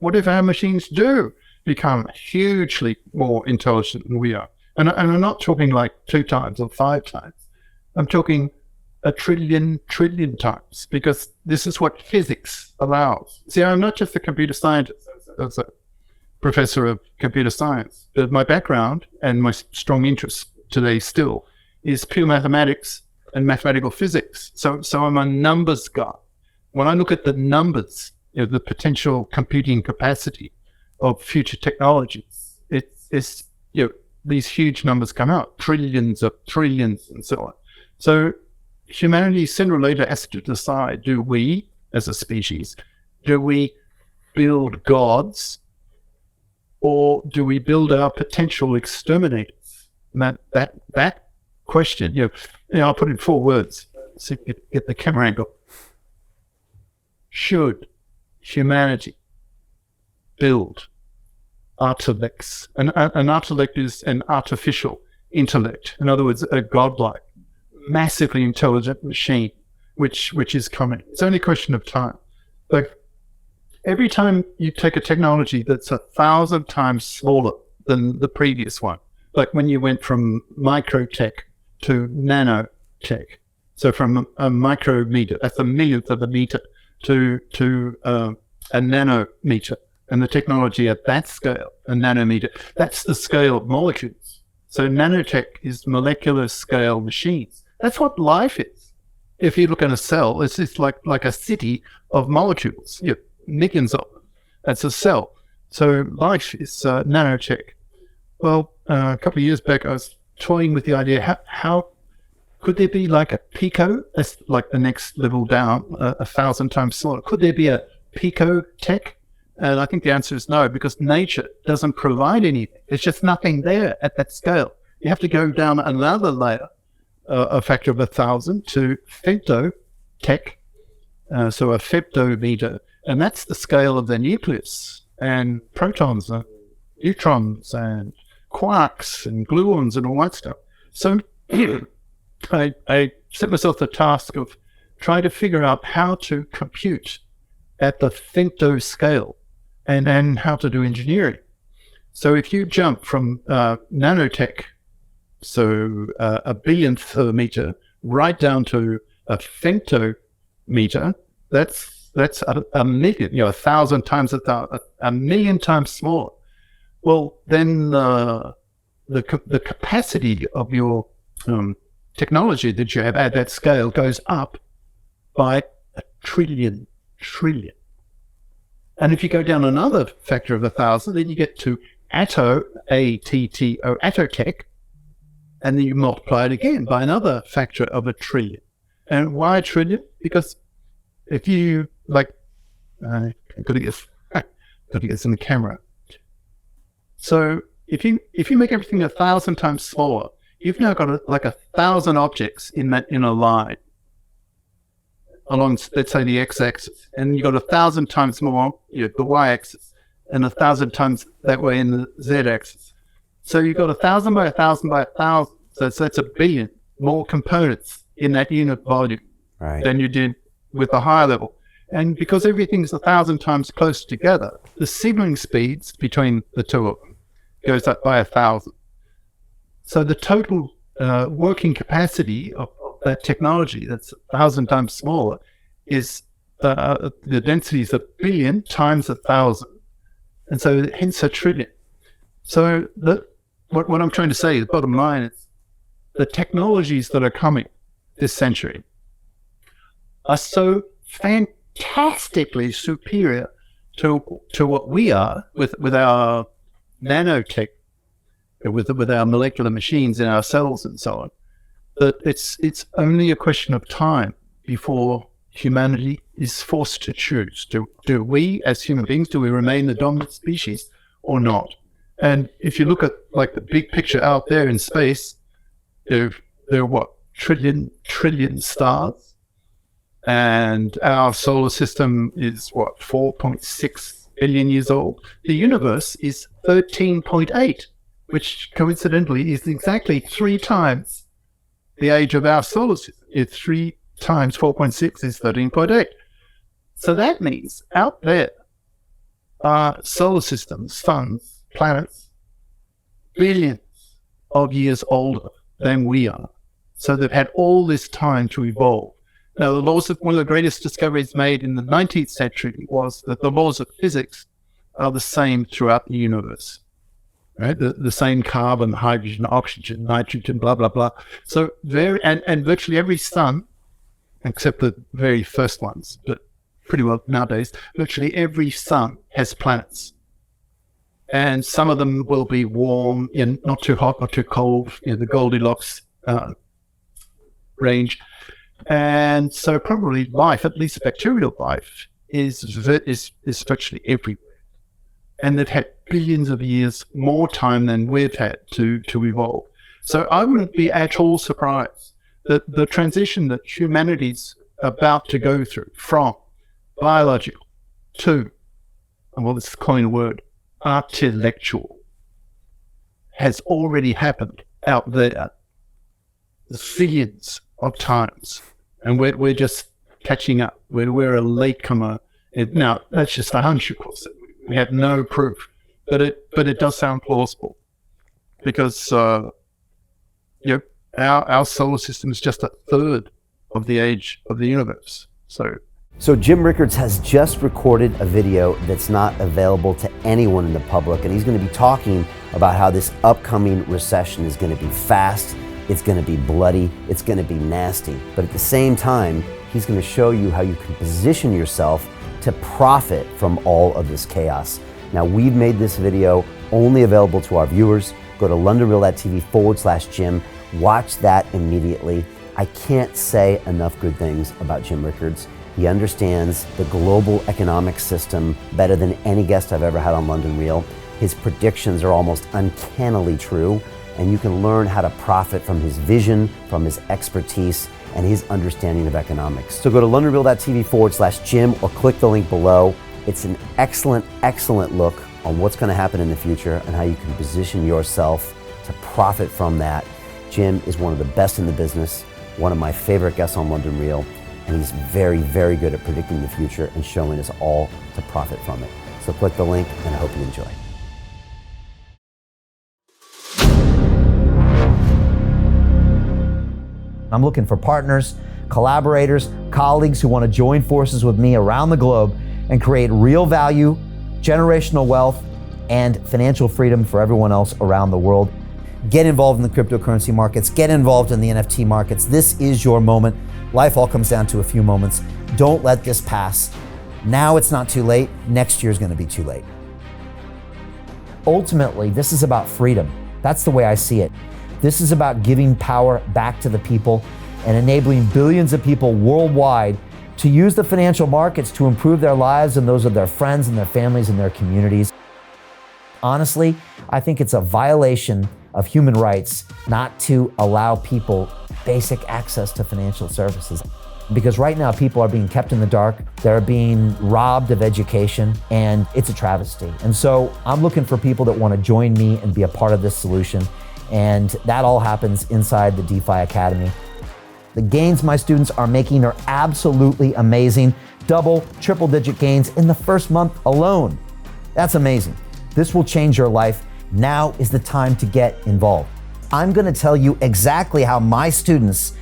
what if our machines do become hugely more intelligent than we are? And I'm not talking like 2 times or 5 times. I'm talking a trillion times, because this is what physics allows. See, I'm not just a computer scientist, as a professor of computer science, but my background and my strong interest today still is pure mathematics and mathematical physics. So I'm a numbers guy. When I look at the numbers, the potential computing capacity of future technologies, it's these huge numbers come out, trillions of trillions and so on. So humanity sooner or later has to decide, do we, as a species, do we build gods, or do we build our potential exterminators? And that question, I'll put it in 4 words, so you get the camera angle. Should humanity build Artilects? An Artilect is an artificial intellect. In other words, a godlike, massively intelligent machine, which is coming. It's only a question of time. Like, every time you take a technology that's 1,000 times smaller than the previous one, like when you went from microtech to nanotech, so from a micrometer, that's a millionth of a meter, to a nanometer, and the technology at that scale, a nanometer, that's the scale of molecules. So nanotech is molecular scale machines. That's what life is. If you look at a cell, it's like a city of molecules, millions of them. That's a cell. So life is nanotech. Well, a couple of years back, I was toying with the idea, how could there be like a pico? That's like the next level down, 1,000 times smaller. Could there be a pico tech? And I think the answer is no, because nature doesn't provide anything. There's just nothing there at that scale. You have to go down another layer, a factor of 1,000, to femto tech, so a femtometer. And that's the scale of the nucleus, and protons and neutrons and quarks and gluons and all that stuff. So I set myself the task of trying to figure out how to compute at the femto scale and how to do engineering. So if you jump from nanotech, so a billionth of a meter, right down to a femtometer, that's a million, 1,000 times a million times smaller. Well, then the capacity of your technology that you have at that scale goes up by a trillion. And if you go down another factor of 1,000, then you get to atto, A-T-T-O, attotech, and then you multiply it again by another factor of 1 trillion. And why 1 trillion? Because if you, got to get this in the camera. So if you make everything 1,000 times smaller, you've now got like 1,000 objects in a line along, let's say, the x-axis, and you've got 1,000 times more, the y-axis, and 1,000 times that way in the z-axis. So you've got 1,000 by 1,000 by 1,000. So that's 1 billion more components in that unit volume than you did with the higher level. And because everything's 1,000 times closer together, the signaling speeds between the two of them goes up by 1,000. So the total working capacity of that technology that's 1,000 times smaller is the density is 1 billion times 1,000. And so hence 1 trillion. So what I'm trying to say, the bottom line is the technologies that are coming this century are so fantastically superior to what we are with our nanotech, with our molecular machines in our cells and so on, that it's only a question of time before humanity is forced to choose. Do we, as human beings, do we remain the dominant species or not? And if you look at like the big picture out there in space, there are what, trillion stars, and our solar system is what, 4.6 billion years old. The universe is 13.8, which coincidentally is exactly 3 times the age of our solar system. It's 3 times 4.6 is 13.8. So that means out there solar systems, suns, planets, billions of years older than we are. So they've had all this time to evolve. Now, one of the greatest discoveries made in the 19th century was that the laws of physics are the same throughout the universe, right? The same carbon, hydrogen, oxygen, nitrogen, blah, blah, blah. So and virtually every sun, except the very first ones, but pretty well nowadays, virtually every sun has planets. And some of them will be warm, not too hot, not too cold, the Goldilocks range. And so probably life, at least bacterial life, is virtually everywhere. And they've had billions of years more time than we've had to evolve. So I wouldn't be at all surprised that the transition that humanity's about to go through from biological to, well, let's coin a word, artilectual, has already happened out there zillions of times. And we're just catching up. We're a latecomer. Now, that's just a hunch, of course. We have no proof, but it does sound plausible because our solar system is just a third of the age of the universe. So Jim Rickards has just recorded a video that's not available to anyone in the public, and he's going to be talking about how this upcoming recession is going to be fast. It's going to be bloody, it's going to be nasty, but at the same time, he's going to show you how you can position yourself to profit from all of this chaos. Now, we've made this video only available to our viewers. Go to londonreal.tv/Jim, watch that immediately. I can't say enough good things about Jim Rickards. He understands the global economic system better than any guest I've ever had on London Real. His predictions are almost uncannily true, and you can learn how to profit from his vision, from his expertise, and his understanding of economics. So go to londonreal.tv/Jim or click the link below. It's an excellent, excellent look on what's going to happen in the future and how you can position yourself to profit from that. Jim is one of the best in the business, one of my favorite guests on London Real, and he's very, very good at predicting the future and showing us all to profit from it. So click the link, and I hope you enjoy. I'm looking for partners, collaborators, colleagues who want to join forces with me around the globe and create real value, generational wealth, and financial freedom for everyone else around the world. Get involved in the cryptocurrency markets, get involved in the NFT markets. This is your moment. Life all comes down to a few moments. Don't let this pass. Now it's not too late. Next year's going to be too late. Ultimately, this is about freedom. That's the way I see it. This is about giving power back to the people and enabling billions of people worldwide to use the financial markets to improve their lives and those of their friends and their families and their communities. Honestly, I think it's a violation of human rights not to allow people basic access to financial services. Because right now people are being kept in the dark, they're being robbed of education, and it's a travesty. And so I'm looking for people that want to join me and be a part of this solution. And that all happens inside the DeFi Academy. The gains my students are making are absolutely amazing. Double, triple digit gains in the first month alone. That's amazing. This will change your life. Now is the time to get involved. I'm going to tell you exactly how my students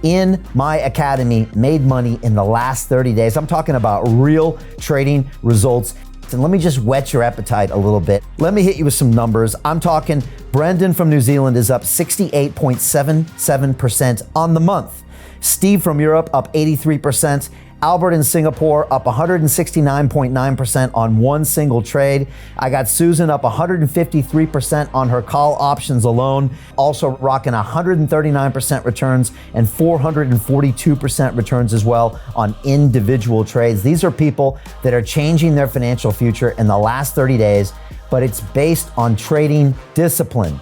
in my academy made money in the last 30 days. I'm talking about real trading results. And let me just whet your appetite a little bit. Let me hit you with some numbers. I'm talking Brendan from New Zealand is up 68.77% on the month. Steve from Europe up 83%. Albert in Singapore up 169.9% on one single trade. I got Susan up 153% on her call options alone, also rocking 139% returns and 442% returns as well on individual trades. These are people that are changing their financial future in the last 30 days, but it's based on trading discipline.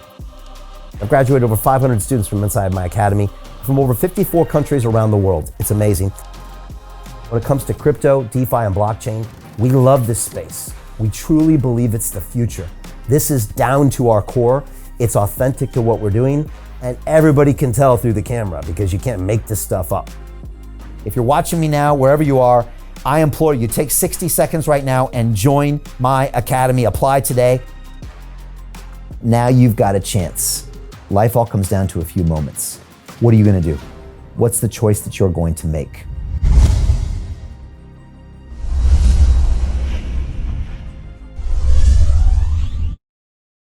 I've graduated over 500 students from inside my academy from over 54 countries around the world. It's amazing. When it comes to crypto, DeFi, and blockchain, we love this space. We truly believe it's the future. This is down to our core. It's authentic to what we're doing, and everybody can tell through the camera because you can't make this stuff up. If you're watching me now, wherever you are, I implore you, take 60 seconds right now and join my academy. Apply today. Now you've got a chance. Life all comes down to a few moments. What are you going to do? What's the choice that you're going to make?